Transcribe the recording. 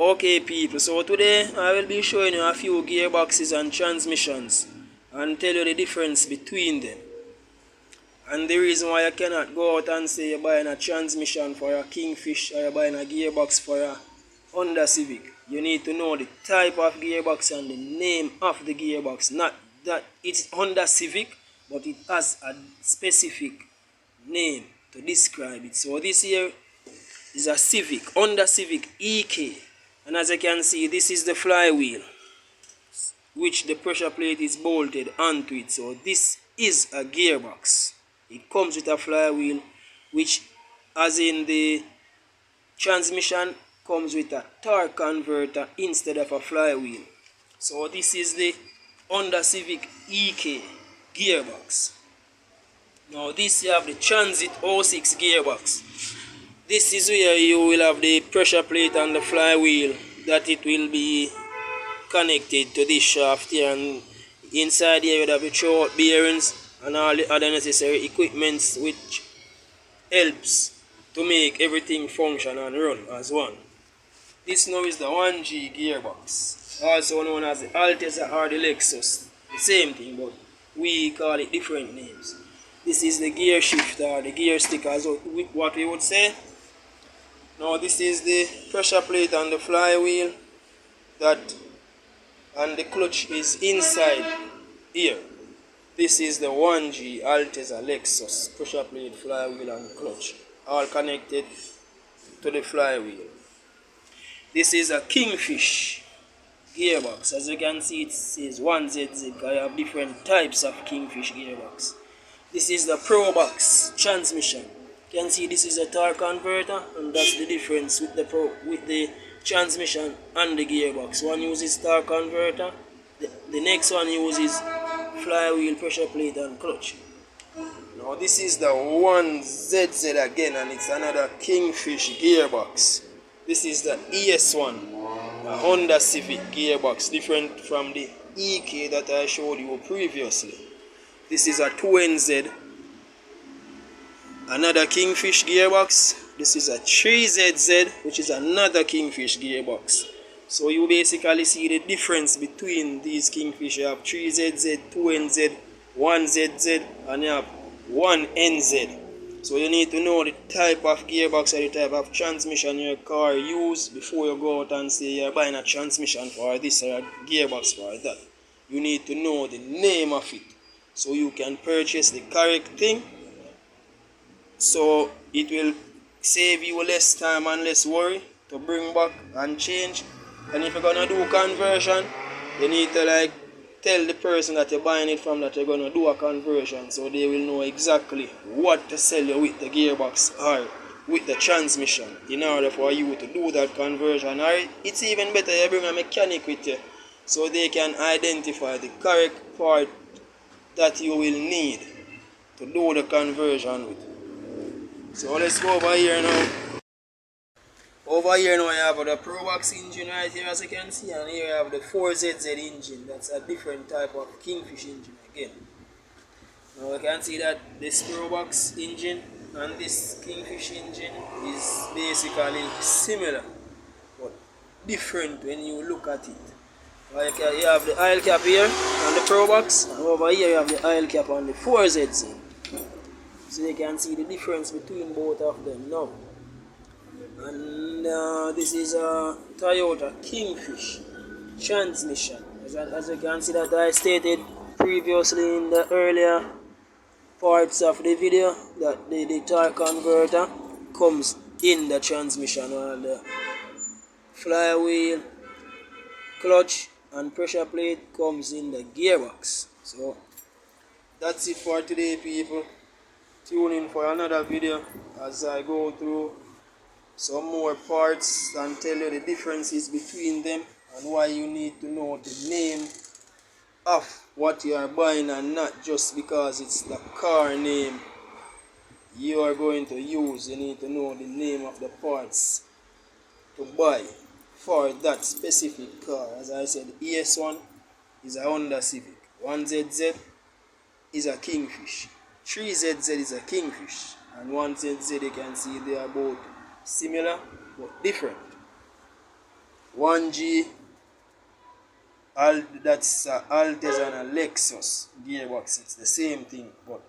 Okay people, so today I will be showing you a few gearboxes and transmissions and tell you the difference between them. And the reason why you cannot go out and say you're buying a transmission for a Kingfish or you're buying a gearbox for a Honda Civic. You need to know the type of gearbox and the name of the gearbox. Not that it's Honda Civic, but it has a specific name to describe it. So this here is a Civic, Honda Civic EK. And as you can see, this is the flywheel, which the pressure plate is bolted onto it. So this is a gearbox. It comes with a flywheel, which, as in the transmission, comes with a torque converter instead of a flywheel. So this is the Honda Civic EK gearbox. Now this you have the Transit 06 gearbox. This is where you will have the pressure plate and the flywheel that it will be connected to this shaft here, and inside here you have the throwout bearings and all the other necessary equipments which helps to make everything function and run as one. This now is the 1G gearbox, also known as the Altezza or the Lexus. The same thing, but we call it different names. This is the gear shifter or the gear stick, as what we would say. Now this is the pressure plate and the flywheel, and the clutch is inside here. This is the 1G Altezza Lexus pressure plate, flywheel and clutch, all connected to the flywheel. This is a Kingfish gearbox. As you can see, it says 1ZZ. I have different types of Kingfish gearbox. This is the Probox transmission. You can see this is a torque converter, and that's the difference with the transmission and the gearbox. One uses torque converter, the next one uses flywheel, pressure plate and clutch. Now this is the 1ZZ again, and it's another Kingfish gearbox. This is the ES1, a Honda Civic gearbox, different from the EK that I showed you previously. This is a 2NZ, another Kingfish gearbox. This is a 3ZZ, which is another Kingfish gearbox. So you basically see the difference between these Kingfish. You have 3ZZ, 2NZ, 1ZZ, and you have 1NZ. So you need to know the type of gearbox or the type of transmission your car uses before you go out and say you're buying a transmission for this or a gearbox for that. You need to know the name of it so you can purchase the correct thing. So it will save you less time and less worry to bring back and change. And if you're gonna do conversion, you need to tell the person that you're buying it from that you're gonna do a conversion, so they will know exactly what to sell you with the gearbox or with the transmission in order for you to do that conversion. Or it's even better you bring a mechanic with you so they can identify the correct part that you will need to do the conversion with. So let's go over here now. Over here now I have the Probox engine right here, as you can see, and here I have the 4ZZ engine. That's a different type of Kingfish engine again. Now you can see that this Probox engine and this Kingfish engine is basically similar but different when you look at it. Like you have the oil cap here on the Probox, and over here you have the oil cap on the 4ZZ. So you can see the difference between both of them now. And this is a Toyota Kingfish transmission. As you can see that I stated previously in the earlier parts of the video that the torque converter comes in the transmission, while the flywheel, clutch and pressure plate comes in the gearbox. So that's it for today, people. Tune in for another video as I go through some more parts and tell you the differences between them and why you need to know the name of what you are buying, and not just because it's the car name you are going to use. You need to know the name of the parts to buy for that specific car. As I said, ES1 is a Honda Civic, 1ZZ is a Kingfish, 3ZZ is a Kingfish, and 1ZZ you can see they are both similar but different. 1G, that's a Altes and a Lexus gearbox. It's the same thing, but